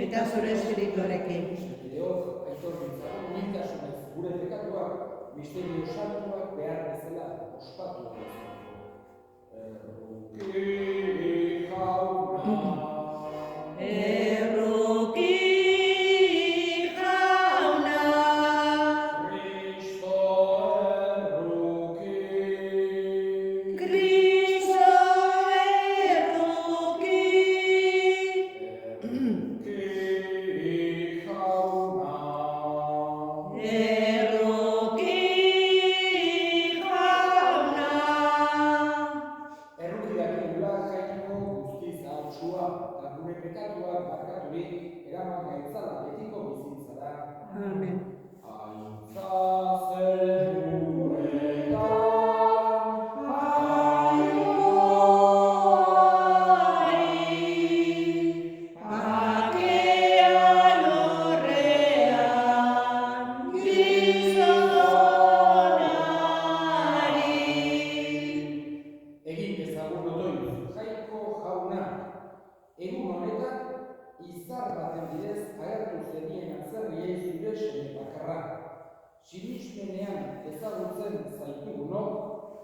eta zure espirituarekin. Segideok, aitor ditzagun, mintasunez, gure pekatuak, misterio santuak behar bezala ospatu bezala. Erruki jauna. Erruki jauna. Kristo erruki. Kristo erruki. Pekatuak barkaturik eraman gaitzala betiko bizitzara. Amen. Aitza zeruetan, Bakean horrean, gizonari. Egin dezagun otoitz, Jaiko jauna. Egun honetan, izar baten bidez agertu zenien atzerriei zure seme bakarra. Sinismenean ezagutzen zaitugunok,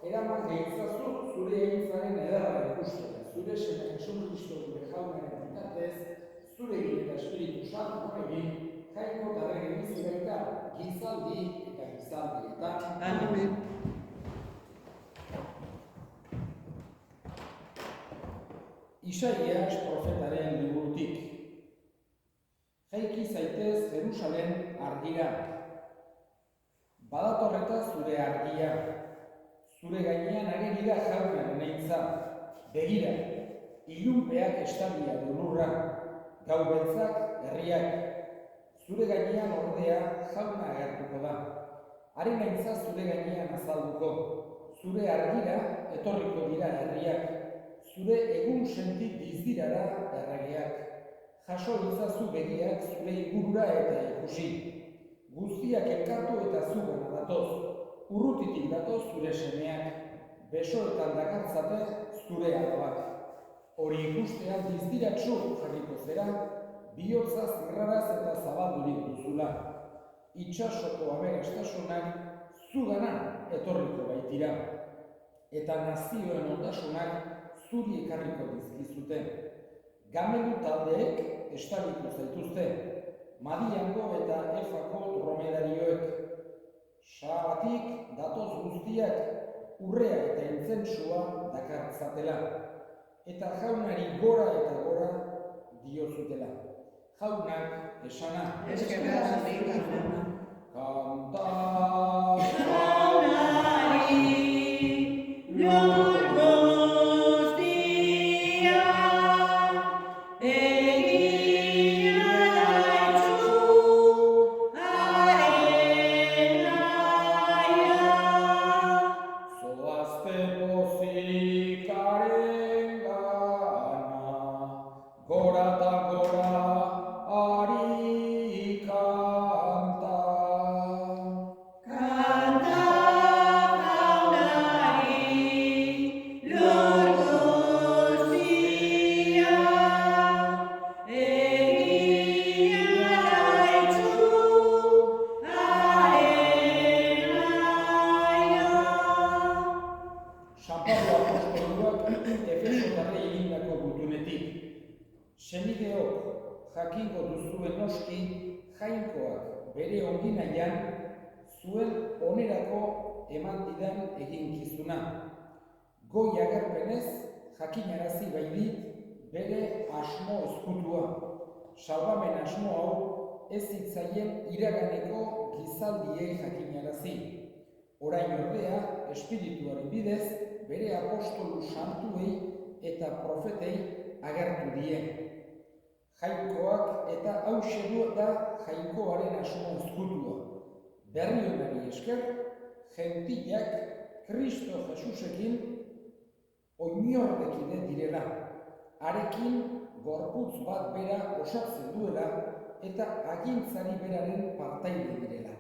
eraman gaitzazu zure egintzaren ederra ikustera. Zure seme Jesucristo gure jaunaren bitartez, zure eta Espiritu Santu egin, Jaiko tarren bizi baita gizaldi eta gizaldietan. Amen. Isaias profetaren liburutik. Jaiki zaitez Jerusalem argira. Badatorreta zure argia. Zure gainean ageri da jaunaren eitza. Begira, ilunpeak estalia du lurra. Gau beltzak herriak. Zure gainean ordea jauna agertuko da. Haren eitza zure gainean azalduko. Zure argira etorriko dira herriak. Zure egun senti dizdirara erregeak. Jaso itzazu begiak zure ingurura eta ikusi. Guztiak elkartu eta zugana datoz. Urrutitik datoz zure semeak. Besoetan dakartzate zure alabak. Hori ikustean dizdiratsu jarriko zera, bihotza zirraraz eta zabaldurik duzula. Itsasoko aberastasunak zugana etorriko baitira. Eta nazioen ondasunak zuri ekarriko dizkizute. Gamelu taldeek estaliko zaituzte, Madiango eta Efako dromedarioek. Sabatik datoz guztiak urrea eta intzensua dakartzatela, eta jaunari gora eta gora diozutela. Jaunak esana. Eskerrak zatik jauna. Kanta Jaunari, lur guztia, egin alaitzu, haren naia. zoazte pozikaren gana, gora eta gora ari kanta. Kanta jaunari, lur guztia, egin alaitzu, haren naia. San Pablo apostoluak Efesotarrei egindako gutunetik. Senideok jakingo duzuen noski jainkoak bere onginaian zuen onerako eman didan eginkizuna. Goi agerpenez jakinarazi baitit bere asmo ezkutua. Salbamen asmo hau ez zitzaien iraganeko gizaldiei jakinarazi. Orain ordea, espirituaren bidez, bere apostolu santuei eta profetei agertu die. Jainkoak eta hauxe du da jainkoaren asmo ezkutua. Berri honari esker, gentilak Kristo Jesusekin oinordekide direla. Harekin gorputz bat bera osatzen duela eta agintzari beraren partaide direla.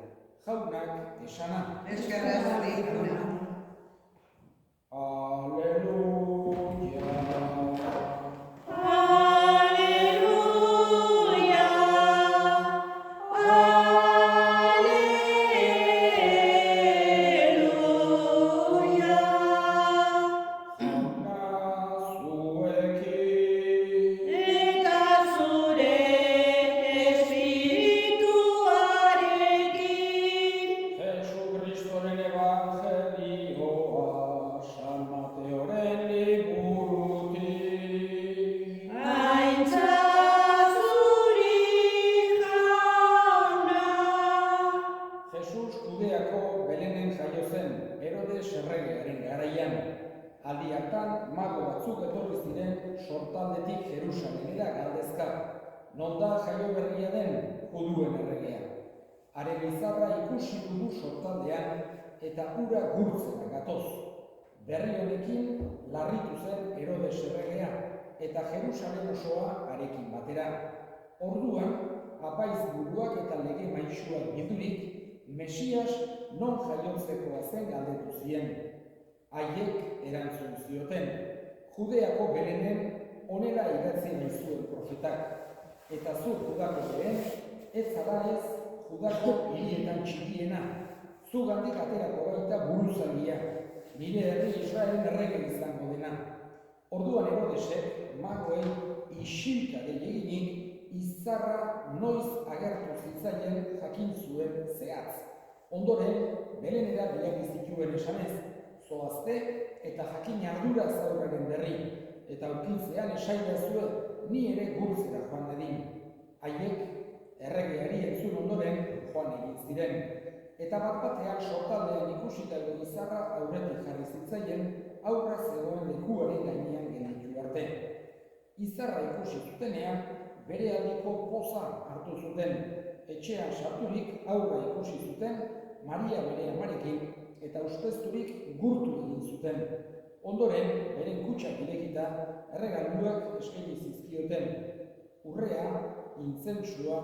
Jaunak esana. Eskerrak zatik jauna. Aleluia. Aleluia. non da jaio berria den juduen erregea. Hare bizarra ikusi dugu sortaldean eta ura gurtzera gatoz. Berri honekin larritu zen Herodes erregea eta Jerusalem osoa harekin batera. Orduan, apaiz buruak eta lege maisuak bildurik, Mesias non jaiotzekoa zen galdetu zien. Haiek erantzun zioten, Judeako Belenen honela idatzi zuen profetak, eta zu Judako Belen, ez zara ez Judako hirietan txikiena, zugandik aterako baita buruzagia, nire herri Israelen errege izango dena. Orduan Herodesek magoei isilka gehiaginik izarra noiz agertu zitzaien jakin zuen zehatz. Ondoren, Belenera bilabi zituen esanez, zoazte eta jakin ardura zaurraren berri, eta aurkitzean esaidazue ni ere gurtzera joan dadin. Haiek erregeari entzun ondoren joan egin ziren, eta bat-batean sortaldean ikusitako izarra aurretik jarri zitzaien aurra zegoen lekuaren gainean gelditu arte. Izarra ikusi zutenean, bere aldiko poza hartu zuten, etxean sarturik aurra ikusi zuten Maria bere amarekin eta ustezturik gurtu egin zuten. Ondoren, beren kutxak irekita, erregaluak eskaini zizkioten, urrea, intzentsua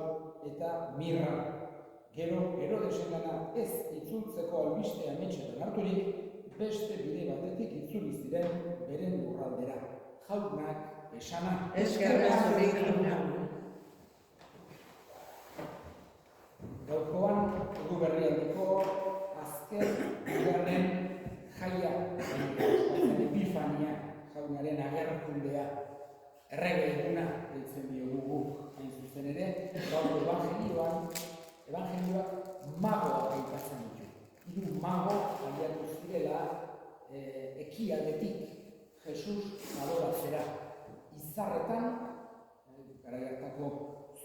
eta mirra. Gero, Herodesengana ez itzultzeko albistea ametsetan harturik, beste bide batetik itzuli ziren beren lurraldera. Jaunak esana. Eskerra zuri jauna. Gaurkoan, egu berrialdiko azken bigarren jaia, Epifania jaunaren agerkundea, errege eguna deitzen diogu guk, hain zuzen ere, gaur evangelioak magoa aipatzen ditu. Hiru mago abiatu zirela ekialdetik Jesus adoratzera. Izarretan, garai hartako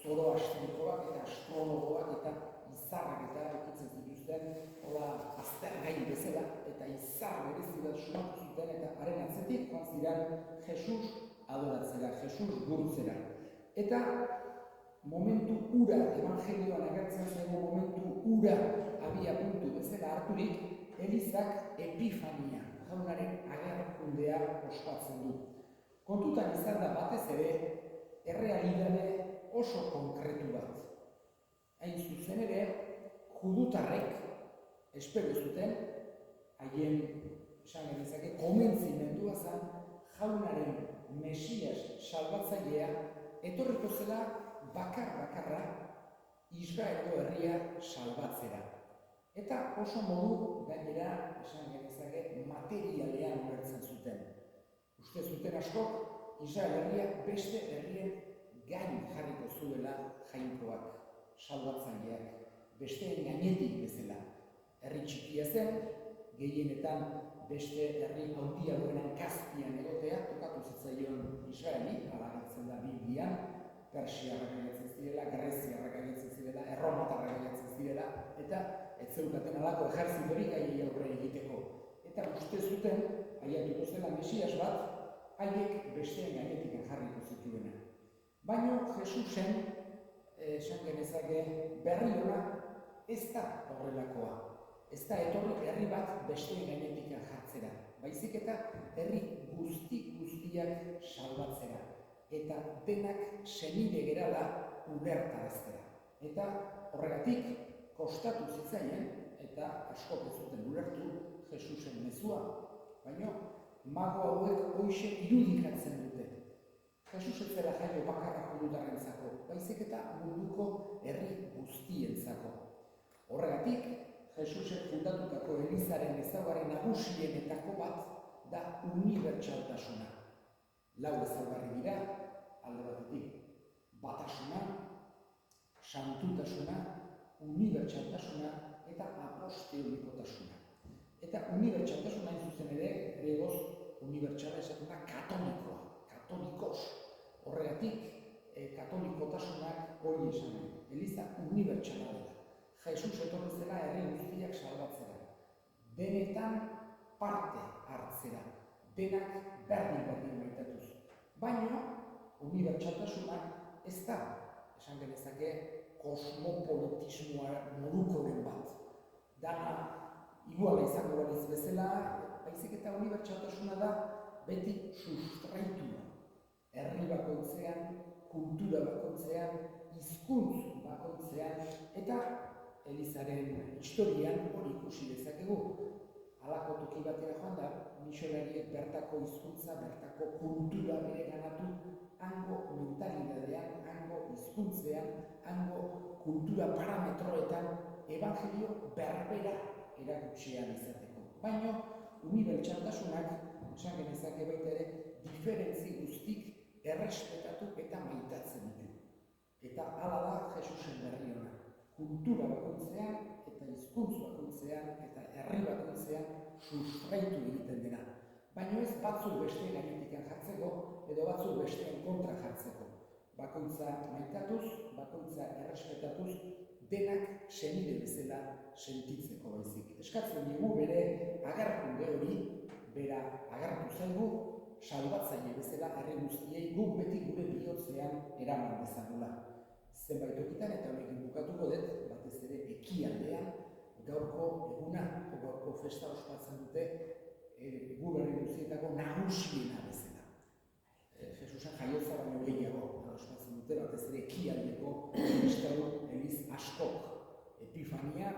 zoro astrikoak eta astrologoak eta izarrak eta ekitzen zituzten, hola aztergai bezala eta izar berezi bat sumatu zuten eta haren atzetik joan ziren Jesus adoratzera, Jesus gurtzera. Eta momentu ura, evangelioan agertzen zen momentu ura abia puntu bezala harturik, Elizak Epifania, jaunaren agerkundea ospatzen du. Kontutan izan da batez ere, errealitate oso konkretu bat. Hain zuzen ere, judutarrek espero zuten, haien esan genezake, konbentzimendua zen jaunaren Mesias salbatzailea etorriko zela bakar-bakarra Israelgo herria salbatzera. Eta oso modu gainera esan genezake materialean ulertzen zuten. Uste zuten askok Israel herria beste herrien gain jarriko zuela jainkoak, salbatzaileak, besteen gainetik bezala. Herri txikia zen, gehienetan beste herri handiagoen Kaspian egotea tokatu zitzaion Israeli, hala agertzen da Biblian, Persiarrak agertzen zirela, Greziarrak agertzen zirela, Erromatarrak agertzen zirela, eta ez zeukaten halako ejertzitorik haiei aurre egiteko. Eta uste zuten, aiatuko zela Mesias bat, haiek besteen gainetik jarriko zituena. Baina Jesusen, esan genezake, berri ona ez da horrelakoa. Ez da etorri herri bat besteen gainetik jartzera. Baizik eta herri guztiak salbatzera. Eta denak senide gerala ulertaraztera. Eta horregatik kostatu zitzaien, eta askok ez zuten ulertu Jesusen mezua. Baina mago hauek hoxe irudikatzen dute. Jesus ez zela jaio bakarra judutarrentzako, baizik eta munduko herri guztientzako. Horregatik, Jesusek fundatutako Elizaren ezaugarri nagusienetako bat da unibertsaltasuna. Lau ezaugarri dira, alde batetik, batasuna, santutasuna, unibertsaltasuna eta apostolikotasuna. Eta unibertsaltasuna hain zuzen ere, gregoz, unibertsala esaten da katolikoa, katolikos. Horregatik, katolikotasunak hori esan nahi. Eliza unibertsala dela. Jesus etorri zela herri guztiak salbatzera. Denetan parte hartzera. Denak berdin baitatuz. Baina, unibertsaltasunak ez da esan genezake, kosmopolitismoa modukoren bat. Dana iguala izango baliz bezala, baizik eta unibertsaltasuna da beti sustraitua. Herri bakoitzean, kultura bakoitzean, hizkuntz bakoitzean, eta Elizaren historian hori ikusi dezakegu. Halako toki batera joan da, misionariek bertako hizkuntza, bertako kultura bereganatu, hango mentalidadean, hango hizkuntzean, hango kultura parametroetan evangelio berbera erakutsean izateko. Baina, unibertsaltasunak, esan genezake baita ere, diferentzi guztik errespetatu eta maitatzen ditu. Eta hala da Jesusen berri ona. Kultura bakoitzean, eta hizkuntz bakoitzean, eta herri bakoitzean sustraitu egiten dena. Baina ez batzuk besteen gainetikan jartzeko, edo batzuk besteen kontra jartzeko. Bakoitza maitatuz, bakoitza errespetatuz, denak senide bezala sentitzeko baizik. Eskatzen digu bere agerkunde hori, bera agertu zaigu, salbatzaile bezala herri guztiei guk beti gure bihotzean eraman dezagula. Zenbait tokitan eta honekin bukatuko dut, batez ere ekialdean, gaurko eguna, gaurko festa ospatzen dute, guraren guztietako nagusiena bezala. Jesusen jaiotza baino gehiago ospatzen dute, batez ere ekialdeko kristau eliz askok. Epifania,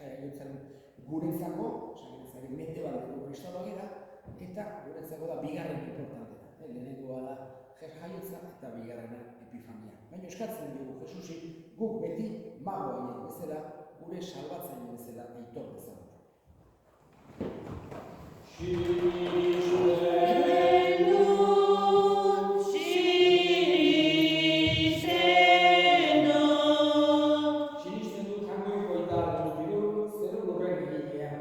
jaiotzaren guretzako, esan mendebaldeko kristaua gara, eta guretzako da bigarren importantena. Lehenengoa da jaiotza eta bigarrena Epifania. Baina eskatzen dugu Jesusi guk beti magoaiek bezala, gure salbatzaile bezala aitor bezala. Sinisten dut jangoiko eta dut zeru lurren egitea.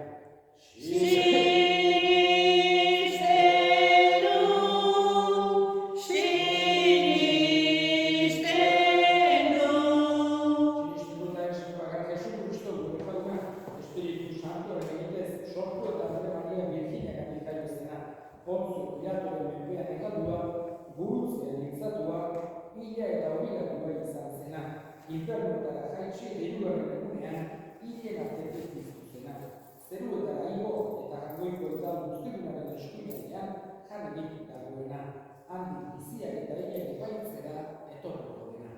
Infernuetara jaitsi hirugarren egunean hilen artetik piztu zena. Zeruetara igo eta jangoiko eta guztidunaren eskuinean janenik dagoena. Handik biziak eta hilen epaitzera etorriko dena.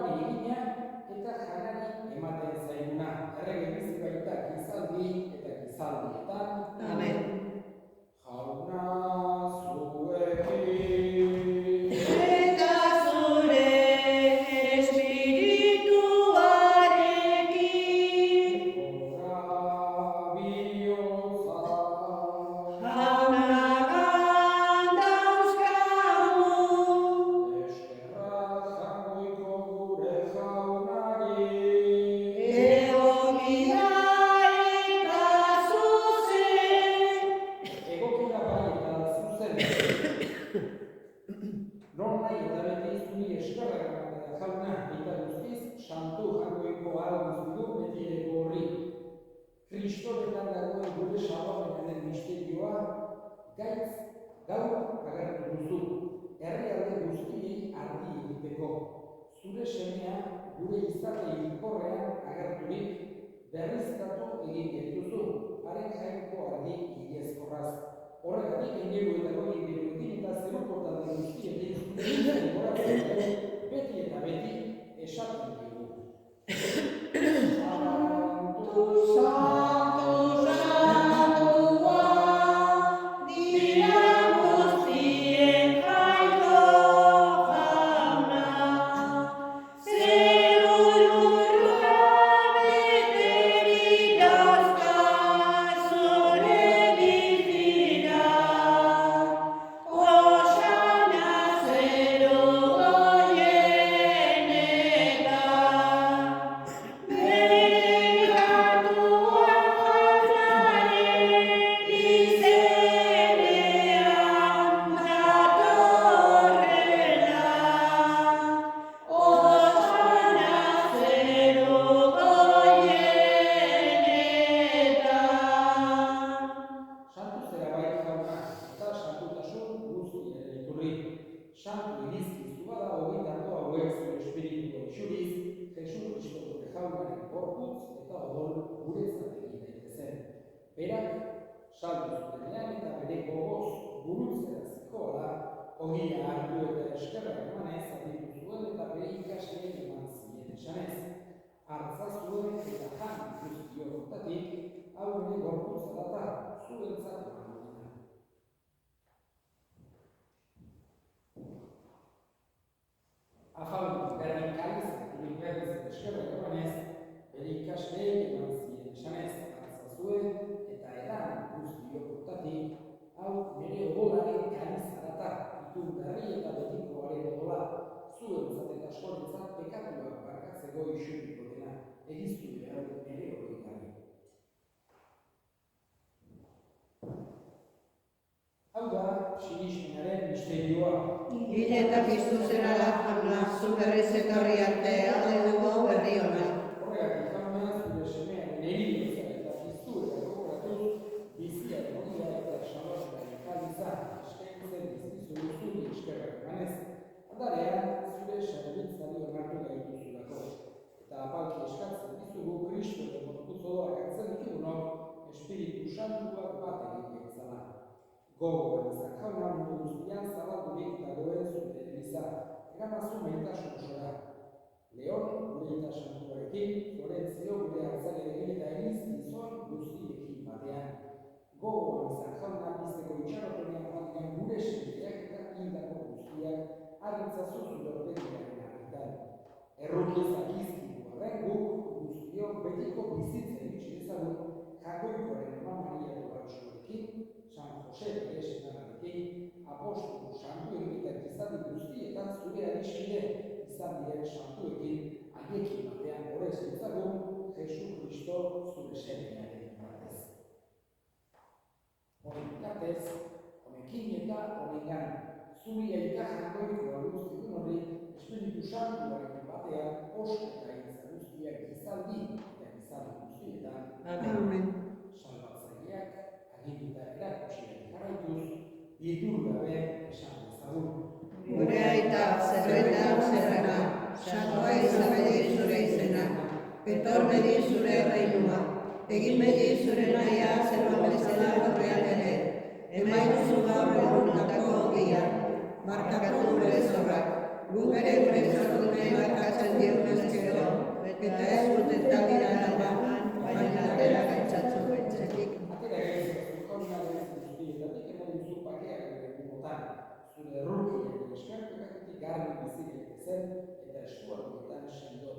ugari egina eta janari ematen zaiguna. Errege bizi baita gizaldi eta gizaldietan. Amen. Jauna zuekin. Eta zure espirituarekin. Ora bihotza. Jaunagan dauzkagu. Eskerrak jaungoiko gure jaunari. Egoki da eta zuzen. Egoki da bai eta zuzen. Non nahi eta beti zuri eskerrak ematea jauna eta guztiz santu jaungoiko guztidu betireko horri. Kristoretan dagoen gure salvamenaren misterioa gaitz gaur agertu duzu. Herrialde guztiei argi egiteko. Zure semea gure izate hilkorrean agerturik berriztatu egin dituzu. Haren jainko argi ilezkorraz. Horregatik engelu eta goi engeluekin eta zeruko talde guztiekin zure goratzen beti eta beti esaten dugu. Santu, santua, dira guztien jainko jauna. Zerurua beterik dauzka zure bizira. Osana zeru goienetan. Santu zera bai jauna eta santutasun guztiaren iturri. Santu irizkizu bada hogeita ardo hauek zure espiritu itxuriz, Jesu Kristo gure jaunaren gorputz eta odol guretzat egin daitezen. Berak, saldu zutenean eta bere gogoz burutzera zikoala, ogia hartu eta eskerrak emanez aditu zuen eta bere ikasleen eman zien esanez. Hartza zuen eta jan guztio hortatik, hau bere gorputza data, zuentzat emango dena. Afaldu, berdin kaliz, unik berriz eta eskerrak emanez, bere ikasleen eman zien esanez. Hartza zuen eta edan guztio hortatik, hau bere odolaren kaliza data, itun berri eta betikoaren odola, zuentzat eta askorentzat pekatuak barkatzeko isuriko dena, egiztu behar ere hori gari. Hau da, sinismenaren misterioa. Hil eta piztu zera da jauna, zu berriz etorri arte alde dugu berri ona. Horregatik jauna, zure semearen eriotza eta piztu eta gogoratuz, biziak ogia eta salvatzaren kaliza eskaintzen dizkizu zuri eskerrak emanez, andarean zure serbitzari onartu gaituzulako. Eta apalki eskatzen dizugu Kristoren gorputz odoak hartzen ditugunok, Espiritu Santuak bat egin gaitzala. Gogoan izan jauna mundu guztian zabaldurik dagoen zure eliza, eramazu maitasun osora. Leon gure eta santuarekin, Florentzio gure hartzailerekin eta Eliz gizon guztiekin batean. Gogoan izan jauna bizteko itxaropenean batean gure sentiak eta hildako guztiak harritzazu zure ordegiaren argitan. Errukiezak izkidu horren guk guztio betiko bizitza iritsi dezagun jakoikoaren Ama Maria Gorantxoarekin, San Jose bere senarrarekin, apostolu santuekin eta gizaldi guztietan zure adiskide izan diren santuekin, haiekin batean gorez ditzagun, Jesu Kristo zure semearen batez. Honen bitartez, honekin eta honengan, zuri aita jakoikoa guztidun horri, Espiritu Santuarekin batean, osko eta gintza guztiak gizaldi eta gizaldi guztietan. Amen. Salbatzaileak, aginduta erakutsiaren jarraituz, itur gabe esan dezagun. Gure aita zerretan zerrena, santua izan bedi zure izena, etor bedi zure reinua, egin bedi zure nahia zerban bezala horrean ere, emainuzu gaur egunetako ogia, markatu gure zorrak, guk ere gure zorgunei markatzen diogu zen eta eskuartetan sendo.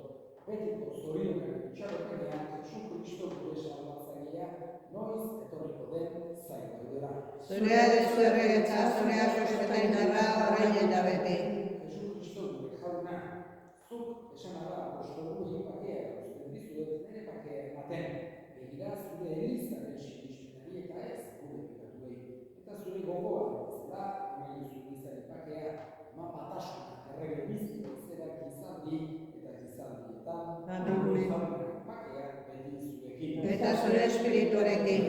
Betiko zorionak itxaropenean Jesu Kristo gure salbatzailea noiz etorriko den zain gaudela. Zurea dezu erregetza, zurea sosteta indarra orain eta beti. Jesu Kristo gure jauna, zuk esan ara apostolu pakea uzten dizuet nire pakea ematen. Begira zure elizaren sinismenari eta ez gure pikatuei. Eta zure gogoa bezala eman duzu izan pakea, ma batasuna errege biziko zerak izaldi eta izaldietan. Amen. Pakea beti zurekin. Eta zure espirituarekin.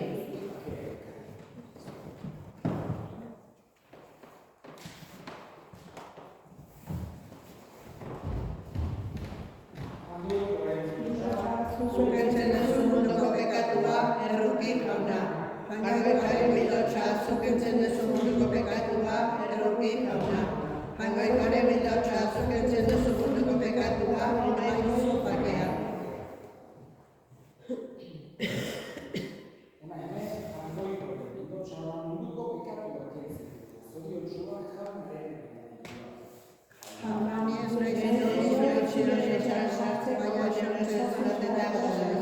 Zukentzen duzu munduko pekatua, erruki jauna. Jangoikaren bidotxa, zukentzen duzu munduko pekatua, erruki jauna. Jangoikaren bidotxa, zukentzen duzu munduko pekatua, nahi duzu pakea. Hona hemen, jangoikaren bidotxa munduko pekatua kentzen. Zoriontsuak jaunaren Jaunani ez nahi zen zure txilosetan sartze, baina sortzen zuraten dago zen.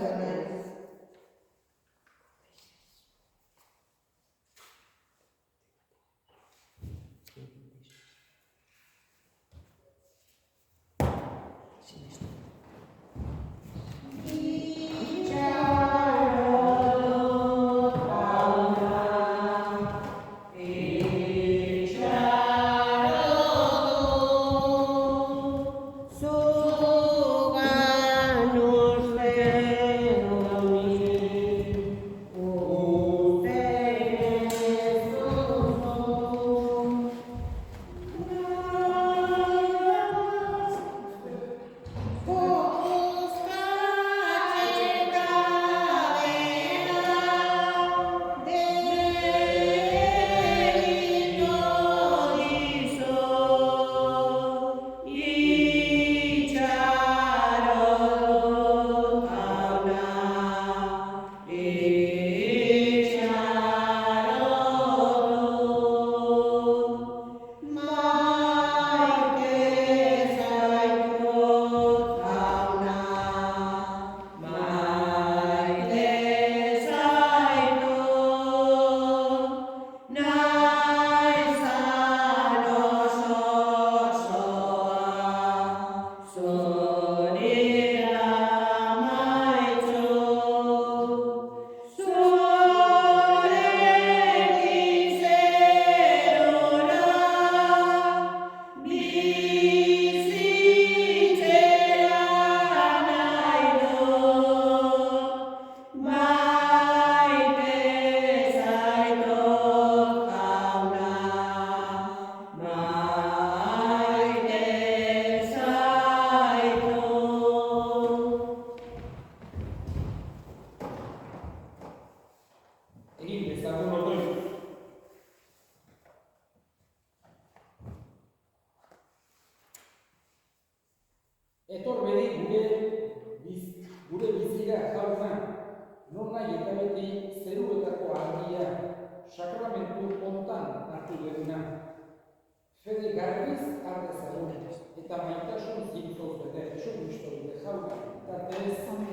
Etor bedi gure bizira jauna, non nahi eta beti zeruetako argia, sakramentu hontan hartu duguna. Fede garbiz ardezagun, eta maitasun zintzoz bete Jesu Kristo dute jauna, eta ez jauna